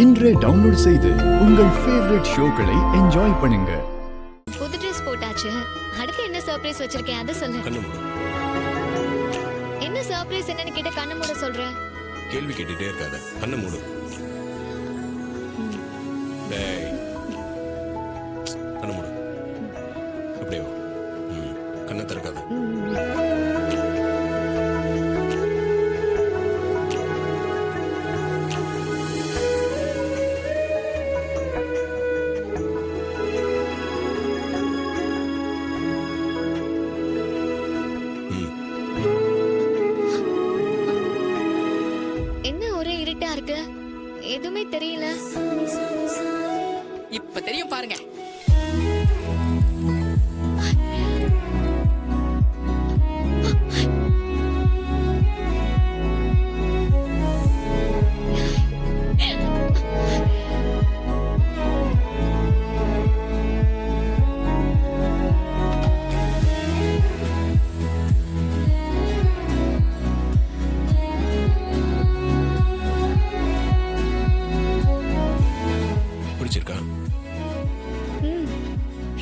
இன்றே டவுன்லோட் செய்து உங்கள் ஃபேவரட் ஷோக்களை என்ஜாய் பண்ணுங்க. புது ட்ரெஸ் போட்டாச்சு. அடுத்து என்ன சர்ப்ரைஸ் வச்சிருக்கேன் அத சொல்லு. என்ன சர்ப்ரைஸ் என்னன்னு கேட்ட கண்ணு மூட சொல்ற? கேள்வி கேட்டுட்டே இருக்காத, கண்ணு மூடு. டேய், கண்ணு மூடு. அப்படியே வா. கண்ணை திறக்காத. எதுவுமே தெரியல. இப்ப தெரியும் பாருங்க.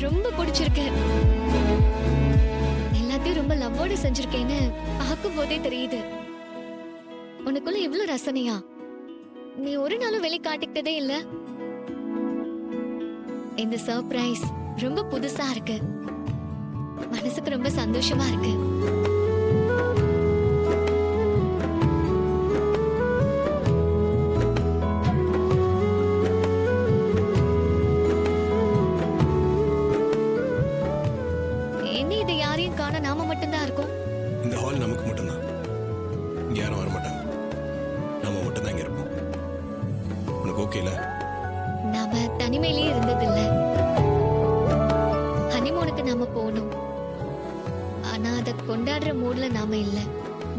ரொம்ப பிடிச்சிருக்கு. எல்லாத்தையும் ரொம்ப லவ்வோட செஞ்சிருக்கேன்னு பார்க்கும் போதே தெரியுது. உனக்குள்ள இவ்வளவு ரசனையா? நீ ஒரு நாளும் வெளி காட்டிக்கிட்டதே இல்ல. இந்த சர்ப்ரைஸ் ரொம்ப புதுசா இருக்கு. மனசுக்கு ரொம்ப சந்தோஷமா இருக்கு. யாரையும் காண நாம மட்டும்தான் இருக்கும். இந்த ஹால் நமக்கு மட்டும்தான். இங்க யாரும் வர மாட்டாங்க. நாம மட்டும்தான் இங்க இருப்போம். உனக்கு ஓகேல? நாம தனிமையிலேயே இருந்ததில்ல. ஹனிமூனுக்கு நாம போகணும். ஆனா அதை கொண்டாடுற மூட்ல நாம இல்ல.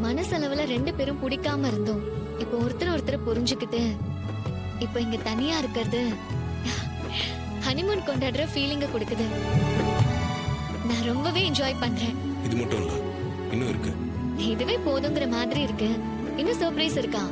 மனசளவுல ரெண்டு பேரும் பிடிக்காம இருந்தோம். இப்போ ஒருத்தர் புரிஞ்சுக்கிட்டு இப்போ இங்க தனியா இருக்கிறது ஹனிமூன் கொண்டாடுற ஃபீலிங்க கொடுக்குது. நான் ரொம்பவே என்ஜாய் பண்றேன். இது மட்டும் இல்ல, இன்னும் இருக்கு. இதுவே போதுங்கிற மாதிரி இருக்கு. இன்னும் சர்ப்ரைஸ் இருக்கா?